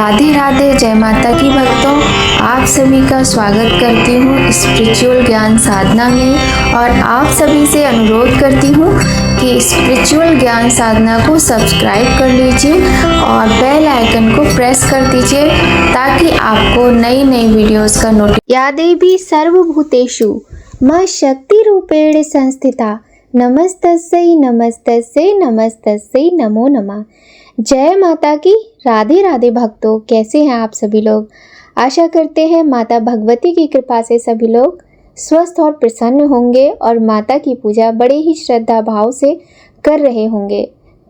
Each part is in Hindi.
राधे राधे, जय माता की भक्तों। आप सभी का स्वागत करती हूँ स्पिरिचुअल ज्ञान साधना में और आप सभी से अनुरोध करती हूँ कि स्पिरिचुअल ज्ञान साधना को सब्सक्राइब कर लीजिए और बेल आइकन को प्रेस कर दीजिए ताकि आपको नई नई वीडियोस का नोटिफिकेशन। या देवी सर्वभूतेषु मां शक्ति रूपेण संस्थिता नमस्तस्यै नमस्तस्यै नमस्तस्यै नमो नमः। जय माता की। राधे राधे भक्तों, कैसे हैं आप सभी लोग। आशा करते हैं माता भगवती की कृपा से सभी लोग स्वस्थ और प्रसन्न होंगे और माता की पूजा बड़े ही श्रद्धा भाव से कर रहे होंगे।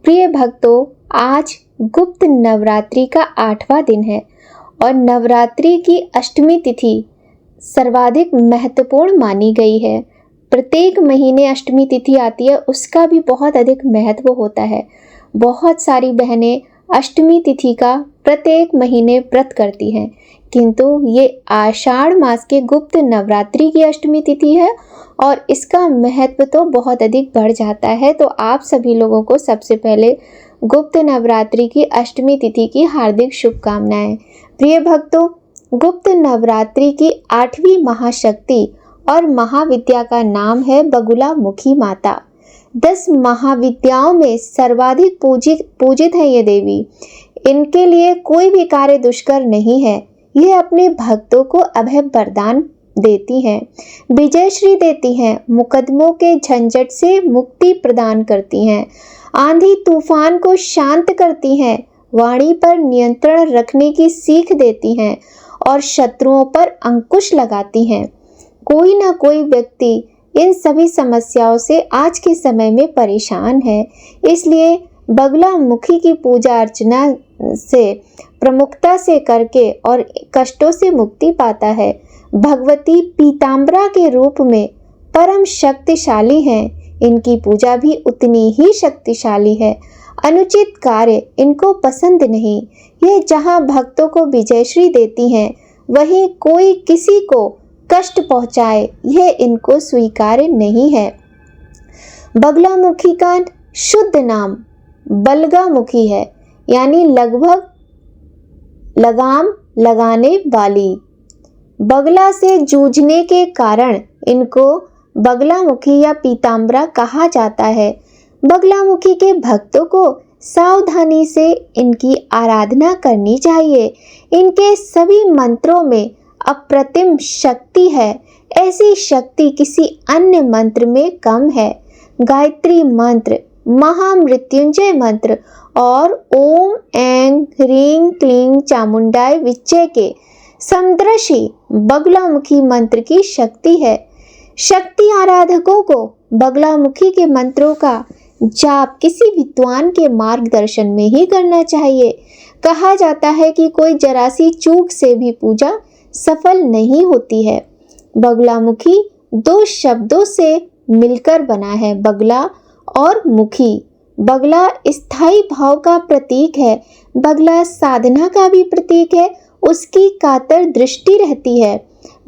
प्रिय भक्तों, आज गुप्त नवरात्रि का 8वां दिन है और नवरात्रि की अष्टमी तिथि सर्वाधिक महत्वपूर्ण मानी गई है। प्रत्येक महीने अष्टमी तिथि आती है, उसका भी बहुत अधिक महत्व होता है। बहुत सारी बहनें अष्टमी तिथि का प्रत्येक महीने व्रत करती हैं, किंतु ये आषाढ़ मास के गुप्त नवरात्रि की अष्टमी तिथि है और इसका महत्व तो बहुत अधिक बढ़ जाता है। तो आप सभी लोगों को सबसे पहले गुप्त नवरात्रि की अष्टमी तिथि की हार्दिक शुभकामनाएं। प्रिय भक्तों, गुप्त नवरात्रि की 8वीं महाशक्ति और महाविद्या का नाम है बगुला मुखी माता। 10 महाविद्याओं में सर्वाधिक पूजित है ये देवी। इनके लिए कोई भी कार्य दुष्कर नहीं है। ये अपने भक्तों को अभय वरदान देती हैं, विजयश्री देती हैं, मुकदमों के झंझट से मुक्ति प्रदान करती हैं, आंधी तूफान को शांत करती हैं, वाणी पर नियंत्रण रखने की सीख देती हैं और शत्रुओं पर अंकुश लगाती हैं। कोई ना कोई व्यक्ति इन सभी समस्याओं से आज के समय में परेशान है, इसलिए बगला मुखी की पूजा अर्चना से प्रमुखता से करके और कष्टों से मुक्ति पाता है। भगवती पीताम्बरा के रूप में परम शक्तिशाली हैं। इनकी पूजा भी उतनी ही शक्तिशाली है। अनुचित कार्य इनको पसंद नहीं। ये जहाँ भक्तों को विजयश्री देती हैं, वहीं कोई किसी को कष्ट पहुंचाए यह इनको स्वीकार्य नहीं है। बगलामुखी का शुद्ध नाम बलगामुखी है, यानी लगभग लगाम लगाने वाली। बगला से जूझने के कारण इनको बगलामुखी या पीताम्बरा कहा जाता है। बगलामुखी के भक्तों को सावधानी से इनकी आराधना करनी चाहिए। इनके सभी मंत्रों में अप्रतिम शक्ति है। ऐसी शक्ति किसी अन्य मंत्र में कम है। गायत्री मंत्र, महामृत्युंजय मंत्र और ओम ऐं ह्रीं क्लीं चामुंडाय विच्चे के समदृशी बगलामुखी मंत्र की शक्ति है। शक्ति आराधकों को बगलामुखी के मंत्रों का जाप किसी विद्वान के मार्गदर्शन में ही करना चाहिए। कहा जाता है कि कोई जरा सी चूक से भी पूजा सफल नहीं होती है। बगलामुखी 2 शब्दों से मिलकर बना है, बगला और मुखी। बगला स्थायी भाव का प्रतीक है। बगला साधना का भी प्रतीक है। उसकी कातर दृष्टि रहती है।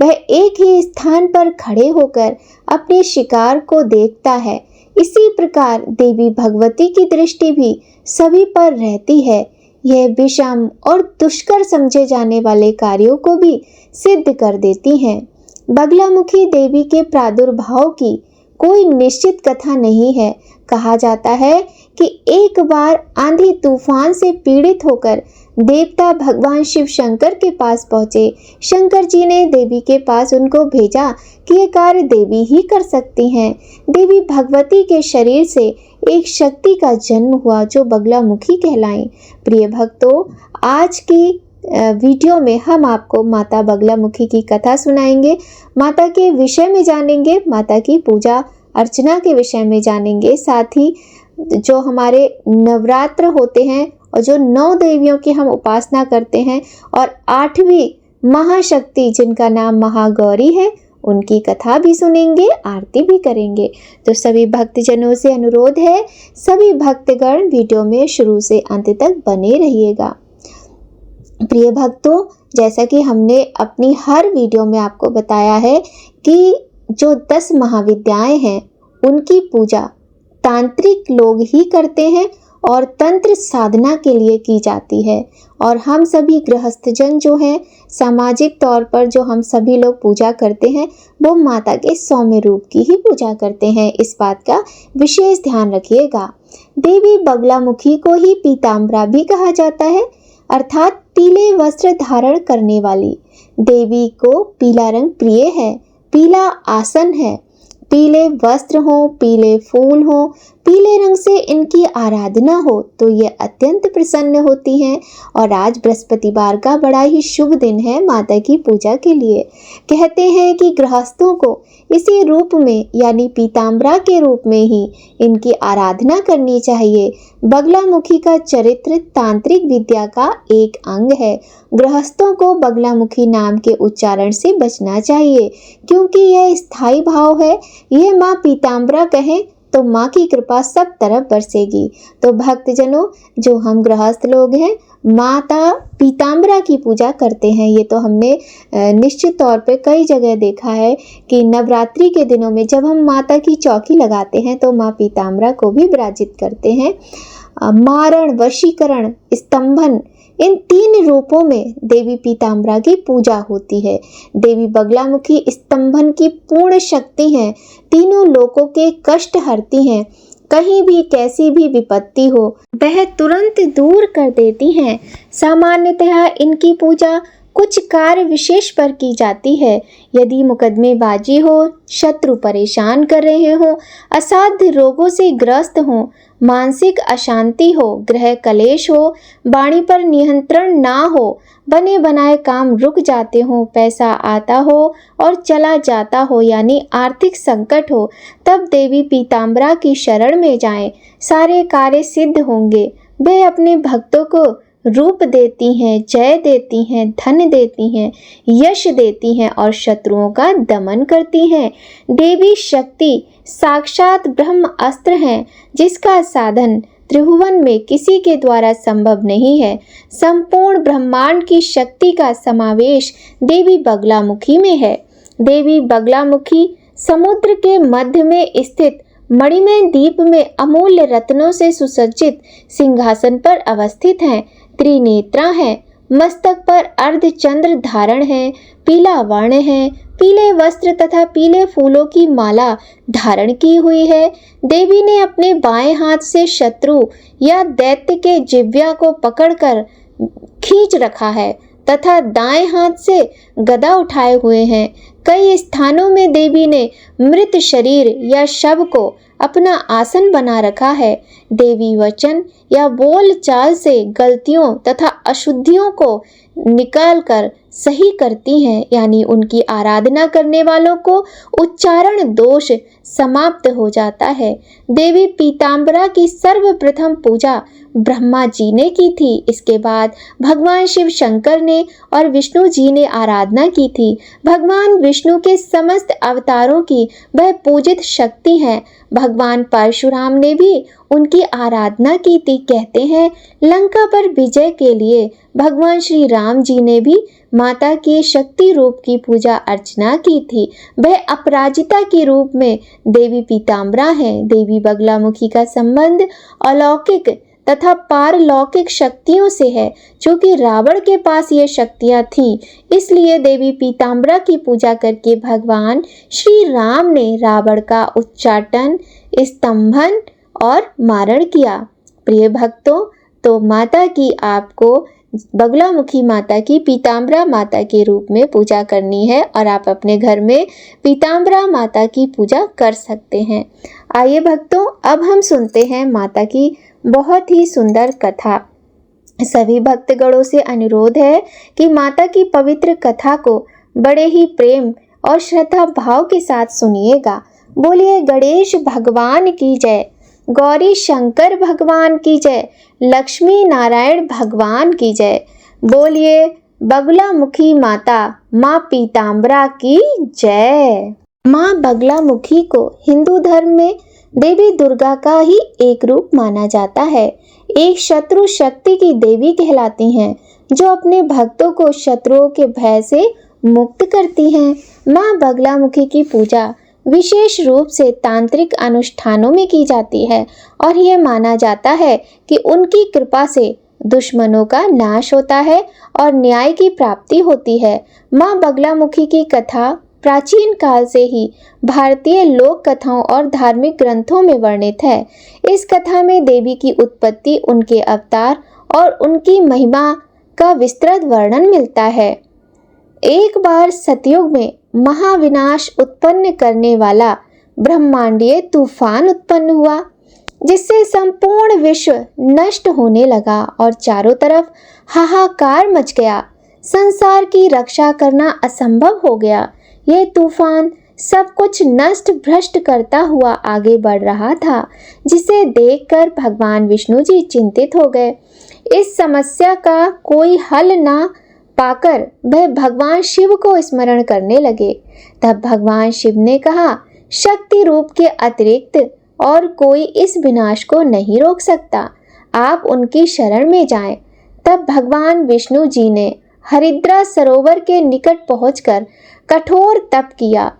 वह एक ही स्थान पर खड़े होकर अपने शिकार को देखता है। इसी प्रकार देवी भगवती की दृष्टि भी सभी पर रहती है। यह विषम और दुष्कर समझे जाने वाले कार्यों को भी सिद्ध कर देती हैं। बगलामुखी देवी के प्रादुर्भाव की कोई निश्चित कथा नहीं है। कहा जाता है कि एक बार आंधी तूफान से पीड़ित होकर देवता भगवान शिव शंकर के पास पहुंचे। शंकर जी ने देवी के पास उनको भेजा कि ये कार्य देवी ही कर सकती हैं। देवी भगवती के शरीर से एक शक्ति का जन्म हुआ जो बगलामुखी कहलाई। प्रिय भक्तों, आज की वीडियो में हम आपको माता बगलामुखी की कथा सुनाएंगे। माता के विषय में जानेंगे, माता की पूजा अर्चना के विषय में जानेंगे। साथ ही जो हमारे नवरात्र होते हैं और जो 9 देवियों की हम उपासना करते हैं और 8वीं महाशक्ति जिनका नाम महागौरी है, उनकी कथा भी सुनेंगे, आरती भी करेंगे। तो सभी भक्तजनों से अनुरोध है, सभी भक्तगण वीडियो में शुरू से अंत तक बने रहिएगा। प्रिय भक्तों, जैसा कि हमने अपनी हर वीडियो में आपको बताया है कि जो 10 महाविद्याएं हैं उनकी पूजा तांत्रिक लोग ही करते हैं और तंत्र साधना के लिए की जाती है। और हम सभी गृहस्थजन जो हैं, सामाजिक तौर पर जो हम सभी लोग पूजा करते हैं, वो माता के सौम्य रूप की ही पूजा करते हैं। इस बात का विशेष ध्यान रखिएगा। देवी बगलामुखी को ही पीताम्बरा भी कहा जाता है, अर्थात पीले वस्त्र धारण करने वाली। देवी को पीला रंग प्रिय है, पीला आसन है। पीले वस्त्र हो, पीले फूल हो, पीले रंग से इनकी आराधना हो तो ये अत्यंत प्रसन्न होती हैं। और आज बृहस्पतिवार का बड़ा ही शुभ दिन है माता की पूजा के लिए। कहते हैं कि गृहस्थों को इसी रूप में यानी पीताम्बरा के रूप में ही इनकी आराधना करनी चाहिए। बगलामुखी का चरित्र तांत्रिक विद्या का एक अंग है। गृहस्थों को बगलामुखी नाम के उच्चारण से बचना चाहिए, क्योंकि यह स्थायी भाव है। यह माँ पीताम्बरा कहें तो माँ की कृपा सब तरफ बरसेगी। तो भक्तजनों, जो हम गृहस्थ लोग हैं, माता पीताम्बरा की पूजा करते हैं। ये तो हमने निश्चित तौर पे कई जगह देखा है कि नवरात्रि के दिनों में जब हम माता की चौकी लगाते हैं तो माँ पीताम्बरा को भी विराजित करते हैं। मारण, वशीकरण, स्तंभन, इन 3 रूपों में देवी पीताम्बरा की पूजा होती है। देवी बगलामुखी स्तंभन की पूर्ण शक्ति हैं, तीनों लोकों के कष्ट हरती हैं। कहीं भी कैसी भी विपत्ति हो वह तुरंत दूर कर देती हैं। सामान्यतः इनकी पूजा कुछ कार्य विशेष पर की जाती है। यदि मुकदमेबाजी हो, शत्रु परेशान कर रहे हो, असाध्य रोगों से ग्रस्त हो, मानसिक अशांति हो, ग्रह कलेश हो, वाणी पर नियंत्रण ना हो, बने बनाए काम रुक जाते हो, पैसा आता हो और चला जाता हो यानी आर्थिक संकट हो, तब देवी पीताम्बरा की शरण में जाएं। सारे कार्य सिद्ध होंगे। वे अपने भक्तों को रूप देती हैं, जय देती हैं, धन देती हैं, यश देती हैं और शत्रुओं का दमन करती हैं। देवी शक्ति साक्षात ब्रह्म अस्त्र हैं, जिसका साधन त्रिभुवन में किसी के द्वारा संभव नहीं है। संपूर्ण ब्रह्मांड की शक्ति का समावेश देवी बगलामुखी में है। देवी बगलामुखी समुद्र के मध्य में स्थित मणिमय द्वीप में अमूल्य रत्नों से सुसज्जित सिंहासन पर अवस्थित हैं। त्रिनेत्रा है, मस्तक पर अर्धचंद्र धारण है, पीला वर्ण है, पीले वस्त्र तथा पीले फूलों की माला धारण की हुई है। देवी ने अपने बाएं हाथ से शत्रु या दैत्य के जिह्वा को पकड़कर खींच रखा है तथा दाएं हाथ से गदा उठाए हुए हैं। कई स्थानों में देवी ने मृत शरीर या शव को अपना आसन बना रखा है। देवी वचन या बोल चाल से गलतियों तथा अशुद्धियों को निकालकर सही करती हैं, यानी उनकी आराधना करने वालों को उच्चारण दोष समाप्त हो जाता है। देवी पीताम्बरा की सर्वप्रथम पूजा ब्रह्मा जी ने की थी। इसके बाद भगवान शिव शंकर ने और विष्णु जी ने आराधना की थी। भगवान विष्णु के समस्त अवतारों की वह पूजित शक्ति है। भगवान परशुराम ने भी उनकी आराधना की थी। कहते हैं लंका पर विजय के लिए भगवान श्री राम जी ने भी माता के शक्ति रूप की पूजा अर्चना की थी। वह अपराजिता के रूप में देवी पीताम्बरा है। देवी बगलामुखी का संबंध अलौकिक तथा पारलौकिक शक्तियों से है। चूंकि रावण के पास ये शक्तियां थीं, इसलिए देवी पीताम्बरा की पूजा करके भगवान श्री राम ने रावण का उच्चाटन, स्तंभन और मारण किया। प्रिय भक्तों, तो माता की आपको बगलामुखी माता की पीताम्बरा माता के रूप में पूजा करनी है और आप अपने घर में पीताम्बरा माता की पूजा कर सकते हैं। आइए भक्तों, अब हम सुनते हैं माता की बहुत ही सुंदर कथा। सभी भक्तगणों से अनुरोध है कि माता की पवित्र कथा को बड़े ही प्रेम और श्रद्धा भाव के साथ सुनिएगा। बोलिए गणेश भगवान की जय, गौरी शंकर भगवान की जय, लक्ष्मी नारायण भगवान की जय। बोलिए बगलामुखी माता माँ पीताम्बरा की जय। माँ बगलामुखी को हिंदू धर्म में देवी दुर्गा का ही एक रूप माना जाता है। एक शत्रु शक्ति की देवी कहलाती हैं, जो अपने भक्तों को शत्रुओं के भय से मुक्त करती हैं। माँ बगलामुखी की पूजा विशेष रूप से तांत्रिक अनुष्ठानों में की जाती है और यह माना जाता है कि उनकी कृपा से दुश्मनों का नाश होता है और न्याय की प्राप्ति होती है। माँ बगलामुखी की कथा प्राचीन काल से ही भारतीय लोक कथाओं और धार्मिक ग्रंथों में वर्णित है। इस कथा में देवी की उत्पत्ति, उनके अवतार और उनकी महिमा का विस्तृत वर्णन मिलता है। एक बार सतयुग में महाविनाश उत्पन्न करने वाला ब्रह्मांडीय तूफान उत्पन्न हुआ, जिससे संपूर्ण विश्व नष्ट होने लगा और चारों तरफ हाहाकार मच गया। संसार की रक्षा करना असंभव हो गया। यह तूफान सब कुछ नष्ट भ्रष्ट करता हुआ आगे बढ़ रहा था, जिसे देखकर भगवान विष्णु जी चिंतित हो गए। इस समस्या का कोई हल ना पाकर वह भगवान शिव को स्मरण करने लगे। तब भगवान शिव ने कहा, शक्ति रूप के अतिरिक्त और कोई इस विनाश को नहीं रोक सकता, आप उनकी शरण में जाएं। तब भगवान विष्णु जी ने हरिद्रा सरोवर के निकट पहुंचकर कठोर तप किया।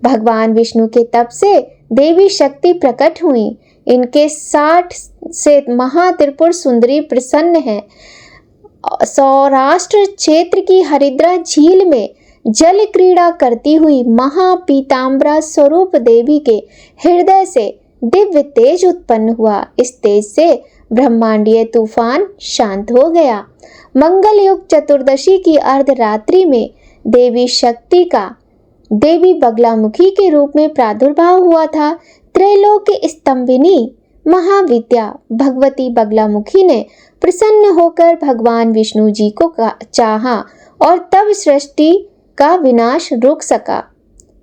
भगवान विष्णु के तप से देवी शक्ति प्रकट हुई। इनके 60 से महात्रिपुर सुंदरी प्रसन्न है। सौराष्ट्र क्षेत्र की हरिद्रा झील में जल क्रीड़ा करती हुई महापीताम्बरा स्वरूप देवी के हृदय से दिव्य तेज उत्पन्न हुआ। इस तेज से ब्रह्मांडीय तूफान शांत हो गया। मंगल युग चतुर्दशी की अर्धरात्रि में देवी शक्ति का देवी बगलामुखी के रूप में प्रादुर्भाव हुआ था। त्रैलोक स्तंभिनी महाविद्या भगवती बगलामुखी ने प्रसन्न होकर भगवान विष्णु जी को चाहा और तब सृष्टि का विनाश रुक सका।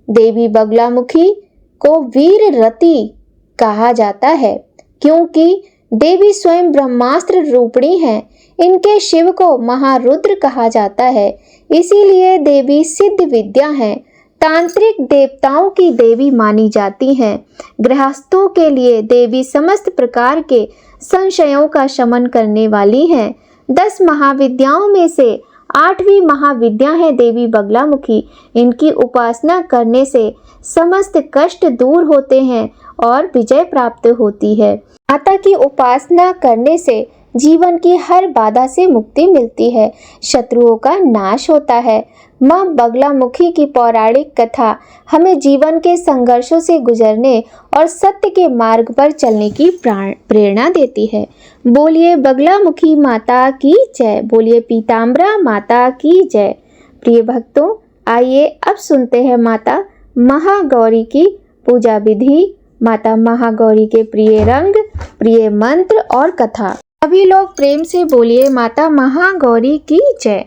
देवी बगलामुखी को वीर रति कहा जाता है, क्योंकि देवी स्वयं ब्रह्मास्त्र रूपिणी है। इनके शिव को महारुद्र कहा जाता है, इसीलिए देवी सिद्ध विद्या है। तांत्रिक देवताओं की देवी मानी जाती हैं। गृहस्थों के लिए देवी समस्त प्रकार के संशयों का शमन करने वाली हैं। 10 महाविद्याओं में से 8वीं महाविद्या है देवी बगलामुखी। इनकी उपासना करने से समस्त कष्ट दूर होते हैं और विजय प्राप्त होती है। माता की उपासना करने से जीवन की हर बाधा से मुक्ति मिलती है, शत्रुओं का नाश होता है। माँ बगलामुखी की पौराणिक कथा हमें जीवन के संघर्षों से गुजरने और सत्य के मार्ग पर चलने की प्रेरणा देती है। बोलिए बगलामुखी माता की जय, बोलिए पीताम्बरा माता की जय। प्रिय भक्तों, आइए अब सुनते हैं माता महागौरी की पूजा विधि, माता महागौरी के प्रिय रंग, प्रिय मंत्र और कथा। सभी लोग प्रेम से बोलिए माता महागौरी की जय।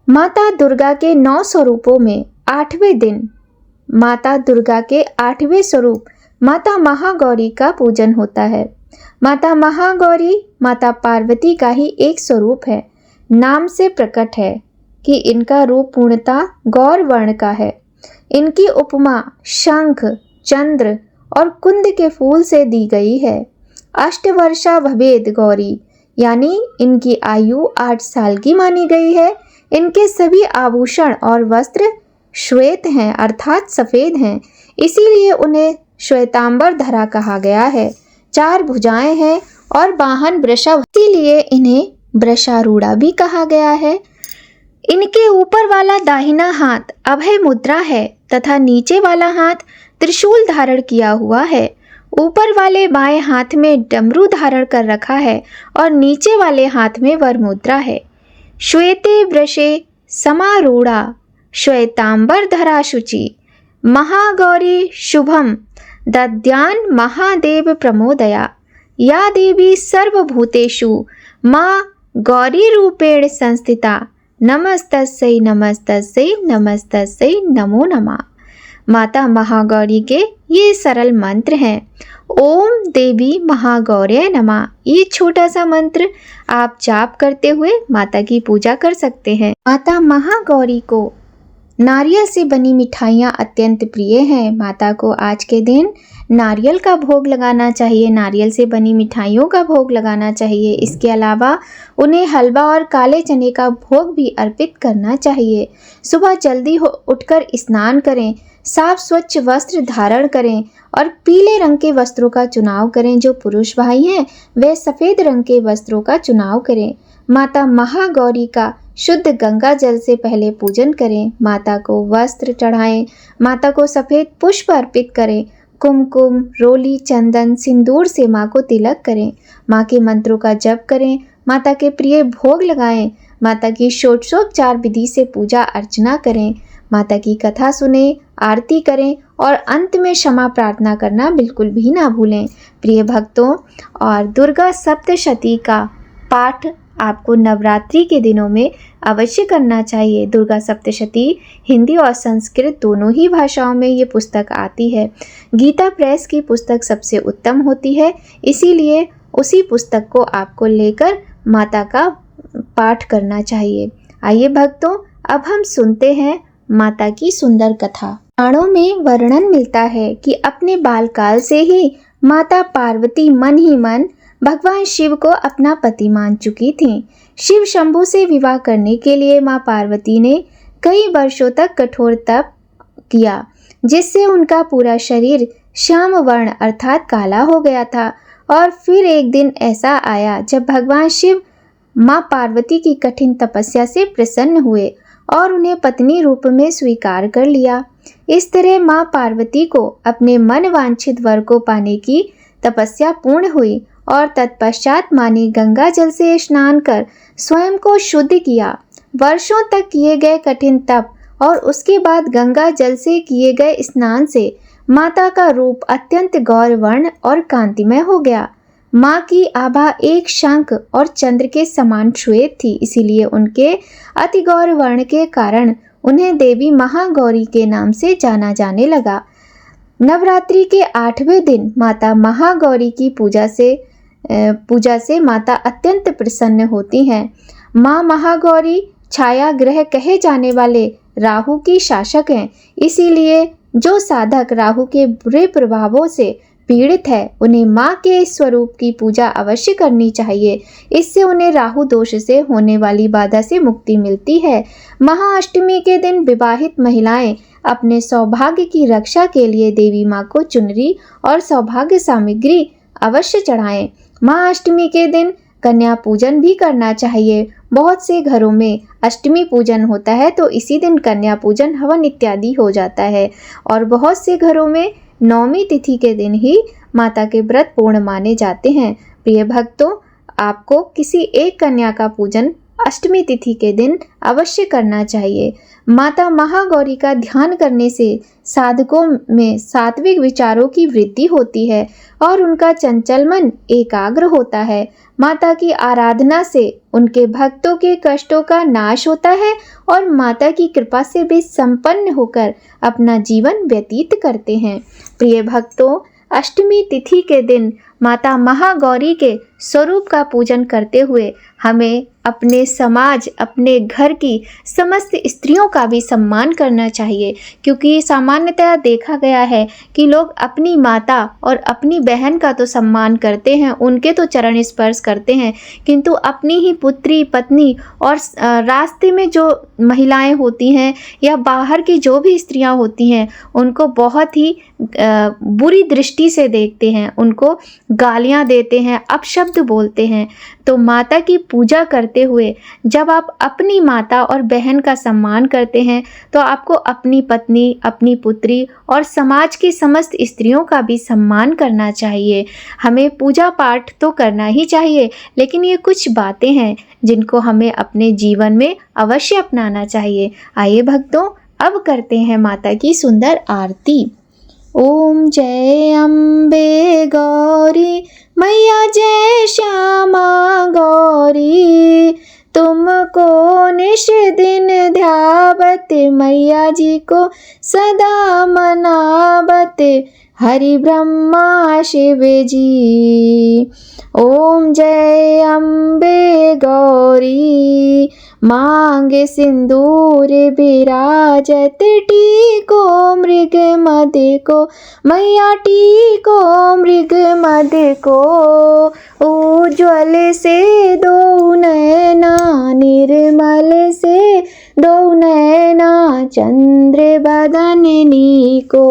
माता दुर्गा के 9 स्वरूपों में 8वें दिन माता दुर्गा के 8वें स्वरूप माता महागौरी का पूजन होता है। माता महागौरी माता पार्वती का ही एक स्वरूप है। नाम से प्रकट है कि इनका रूप पूर्णतः गौर वर्ण का है। इनकी उपमा शंख, चंद्र और कुंद के फूल से दी गई है। अष्टवर्षा भवेद गौरी, यानी इनकी आयु 8 साल की मानी गई है। इनके सभी आभूषण और वस्त्र श्वेत हैं, अर्थात सफेद हैं, इसीलिए उन्हें श्वेतांबर धरा कहा गया है। 4 भुजाएं हैं और वाहन वृषभ, इसीलिए इन्हें वृषारूढ़ा भी कहा गया है। इनके ऊपर वाला दाहिना हाथ अभय मुद्रा है तथा नीचे वाला हाथ त्रिशूल धारण किया हुआ है। ऊपर वाले बाएं हाथ में डमरू धारण कर रखा है और नीचे वाले हाथ में वर मुद्रा है। श्वेते वृषे समारूढ़ा श्वेतांबर धरा शुचि, महागौरी शुभम दद्यान महादेव प्रमोदया, या देवी सर्वभूतेषु माँ गौरी रूपेण संस्थिता, नमस्तस्यै नमस्तस्यै नमस्तस्यै नमो नमः। माता महागौरी के ये सरल मंत्र हैं। ओम देवी महागौर्यै नमः। ये छोटा सा मंत्र आप जाप करते हुए माता की पूजा कर सकते हैं। माता महागौरी को नारियल से बनी मिठाइयाँ अत्यंत प्रिय हैं। माता को आज के दिन नारियल का भोग लगाना चाहिए, नारियल से बनी मिठाइयों का भोग लगाना चाहिए। इसके अलावा उन्हें हलवा और काले चने का भोग भी अर्पित करना चाहिए। सुबह जल्दी उठकर स्नान करें, साफ स्वच्छ वस्त्र धारण करें और पीले रंग के वस्त्रों का चुनाव करें। जो पुरुष भाई हैं वे सफ़ेद रंग के वस्त्रों का चुनाव करें। माता महागौरी का शुद्ध गंगा जल से पहले पूजन करें। माता को वस्त्र चढ़ाएं। माता को सफ़ेद पुष्प अर्पित करें। कुमकुम, रोली, चंदन, सिंदूर से माँ को तिलक करें। माँ के मंत्रों का जप करें। माता के प्रिय भोग लगाएं। माता की षोडशोपचार विधि से पूजा अर्चना करें। माता की कथा सुने, आरती करें और अंत में क्षमा प्रार्थना करना बिल्कुल भी ना भूलें। प्रिय भक्तों, और दुर्गा सप्तशती का पाठ आपको नवरात्रि के दिनों में अवश्य करना चाहिए। दुर्गा सप्तशती हिंदी और संस्कृत दोनों ही भाषाओं में ये पुस्तक आती है। गीता प्रेस की पुस्तक सबसे उत्तम होती है, इसीलिए उसी पुस्तक को आपको लेकर माता का पाठ करना चाहिए। आइए भक्तों, अब हम सुनते हैं माता की सुंदर कथा। पुराणों में वर्णन मिलता है कि अपने बालकाल से ही माता पार्वती मन ही मन भगवान शिव को अपना पति मान चुकी थीं। शिव शंभु से विवाह करने के लिए माँ पार्वती ने कई वर्षों तक कठोर तप किया, जिससे उनका पूरा शरीर श्याम वर्ण अर्थात काला हो गया था। और फिर एक दिन ऐसा आया जब भगवान शिव माँ पार्वती की कठिन तपस्या से प्रसन्न हुए और उन्हें पत्नी रूप में स्वीकार कर लिया। इस तरह माँ पार्वती को अपने मन वांछित वर को पाने की तपस्या पूर्ण हुई और तत्पश्चात माँ ने गंगा जल से स्नान कर स्वयं को शुद्ध किया। वर्षों तक किए गए कठिन तप और उसके बाद गंगा जल से किए गए स्नान से माता का रूप अत्यंत गौर वर्ण और कांतिमय हो गया। माँ की आभा एक शंख और चंद्र के समान श्वेत थी, इसीलिए उनके अति गौर वर्ण के कारण उन्हें देवी महागौरी के नाम से जाना जाने लगा। नवरात्रि के 8वें दिन माता महागौरी की पूजा से माता अत्यंत प्रसन्न होती हैं। माँ महागौरी छाया ग्रह कहे जाने वाले राहु की शासक हैं, इसीलिए जो साधक राहु के बुरे प्रभावों से पीड़ित है उन्हें माँ के स्वरूप की पूजा अवश्य करनी चाहिए। इससे उन्हें राहु दोष से होने वाली बाधा से मुक्ति मिलती है। महाअष्टमी के दिन विवाहित महिलाएं अपने सौभाग्य की रक्षा के लिए देवी माँ को चुनरी और सौभाग्य सामग्री अवश्य चढ़ाएं। महाअष्टमी के दिन कन्या पूजन भी करना चाहिए। बहुत से घरों में अष्टमी पूजन होता है तो इसी दिन कन्या पूजन, हवन इत्यादि हो जाता है और बहुत से घरों में नौमी तिथि के दिन ही माता के व्रत पूर्ण माने जाते हैं। प्रिय भक्तों, आपको किसी एक कन्या का पूजन अष्टमी तिथि के दिन अवश्य करना चाहिए। माता महागौरी का ध्यान करने से साधकों में सात्विक विचारों की वृद्धि होती है और उनका चंचल मन एकाग्र होता है। माता की आराधना से उनके भक्तों के कष्टों का नाश होता है और माता की कृपा से वे संपन्न होकर अपना जीवन व्यतीत करते हैं। प्रिय भक्तों, अष्टमी तिथि के दिन माता महागौरी के स्वरूप का पूजन करते हुए हमें अपने समाज, अपने घर की समस्त स्त्रियों का भी सम्मान करना चाहिए, क्योंकि सामान्यतः देखा गया है कि लोग अपनी माता और अपनी बहन का तो सम्मान करते हैं, उनके तो चरण स्पर्श करते हैं, किंतु अपनी ही पुत्री, पत्नी और रास्ते में जो महिलाएं होती हैं या बाहर की जो भी स्त्रियां होती हैं उनको बहुत ही बुरी दृष्टि से देखते हैं, उनको गालियां देते हैं, अपशब्द बोलते हैं। तो माता की पूजा करते हुए जब आप अपनी माता और बहन का सम्मान करते हैं तो आपको अपनी पत्नी, अपनी पुत्री और समाज की समस्त स्त्रियों का भी सम्मान करना चाहिए। हमें पूजा पाठ तो करना ही चाहिए, लेकिन ये कुछ बातें हैं जिनको हमें अपने जीवन में अवश्य अपनाना चाहिए। आइए भक्तों, अब करते हैं माता की सुंदर आरती। ओम जय अम्बे गौरी मैया, जय श्यामा गौरी, तुमको निश दिन ध्यावत, मैया जी को सदा मनावत, हरि ब्रह्मा शिव जी। ओम जय अम्बे गौरी, मांगे सिंदूर विराजत, टीको मृग मद को, मैया टीको मृग मद को, उज्ज्वल से दो नैना, निर्मल से दो नैना, चंद्र बदननी को।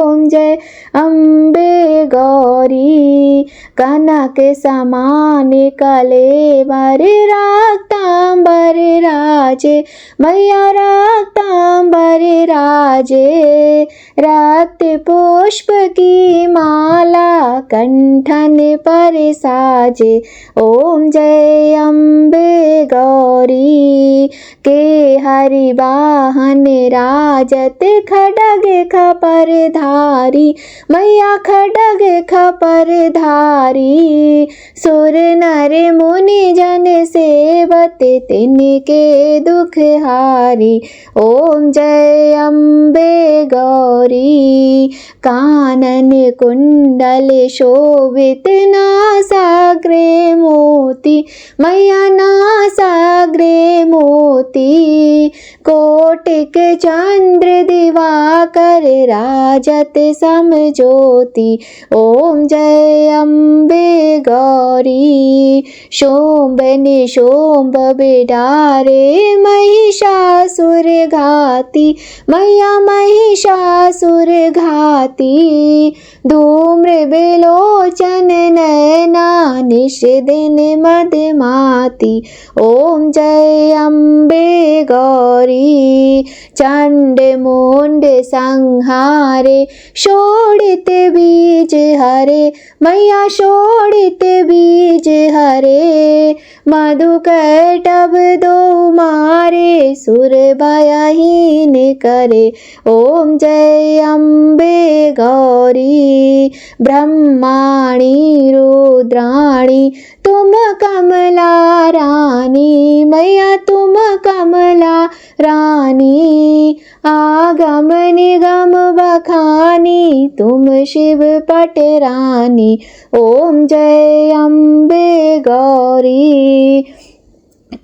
ओम जय अम्बे गौरी। कनक समान कलेवर रक्तांबर राजे, मैया रक्तांबर राजे। रक्त पुष्प की माला कंठन पर साजे। ओम जय अम्बे गौरी। के हरि वाहन राजत खड्ग खपर धारी, मैया खड्ग खपर धारी। सुर नर मुनि जन सेवत तिनके दुख हारी। ओम जय अम्बे गौरी। कानन कुंडल शोभित नासाग्रे मोती, मैया नासाग्रे मोती। कोटिक चंद्र दिवाकर राजत समज्योति। ओम जय अम्बे गौरी। शोभ निशोभ बिडारे महिषासुर घाती, मैया महिषासुर घाती। धूम्र बिलोचन नयना निश दिन मदमाती। ओम जय अम्बे गौरी। चंड मुंड संहारे शोणित बीज हरे, मैया शोणित बीज हरे। मधुकैटभ दो मारे सुर भयहीन करे। ओम जय अम्बे गौरी। ब्रह्माणी रुद्राणी तुम कमला रानी, मैया तुम कमला रानी। आगम निगम बखानी तुम शिव पट रानी। ओम जय अम्बे गौरी।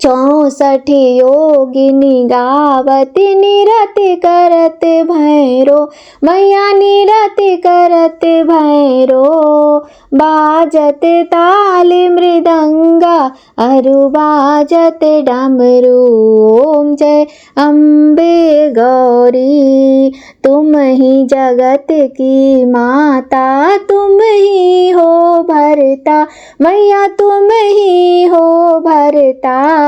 64 योगिनी गावत निरत करत भैरो, मैया निरत करत भैरो। बाजत ताल मृदंगा अरु बाजत डमरू। ओम जय अम्बे गौरी। तुम ही जगत की माता, तुम ही हो भरता, मैया तुम ही हो भरता।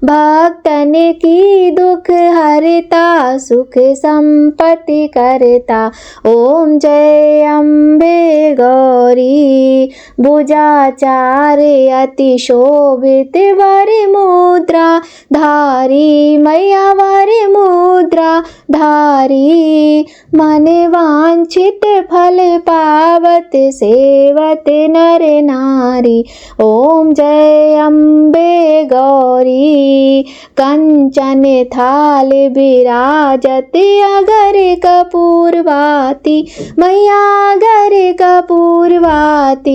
भक्तन की दुख हरता, सुख संपत्ति करता। ओम जय अम्बे गौरी। भुजाचार अति शोभित वर मुद्रा धारी, मैया वर मुद्रा धारी। मन वांछित फल पावत सेवत नर नारी। ओम जय अम्बे गौरी। कंचन थाल विराजत अगर कपूरवाती, मैया अगर कपूरवाती।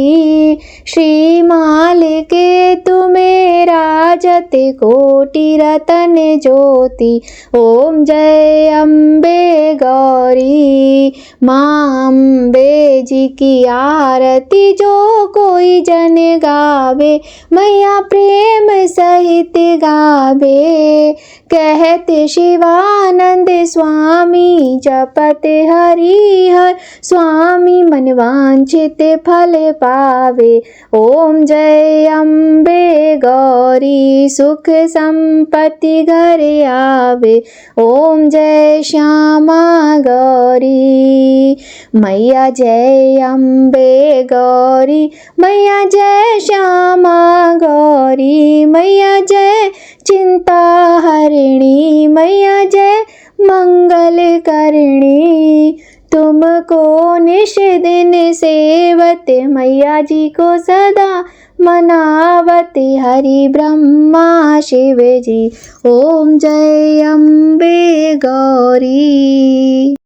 श्रीमाल के तुम्हें राजत कोटि रतन ज्योति। ओम जय अम्बे गौरी। माँ अम्बे जी की आरती जो कोई जन गावे, मैया प्रेम सहित गावे। कहते शिवानंद स्वामी जपत हरिहर स्वामी, मन वांछित फल पावे। ओम जय अम्बे गौरी। सुख संपत्ति घर आवे। ओम जय श्यामा गौरी। मैया जय अम्बे गौरी, मैया जय श्यामा गौरी। मैया जय चिंता हरिणी, मैया जय मंगल करणी। तुमको निश दिन सेवत, मैया जी को सदा मनावत हरि ब्रह्मा शिव जी। ओम जय अम्बे गौरी।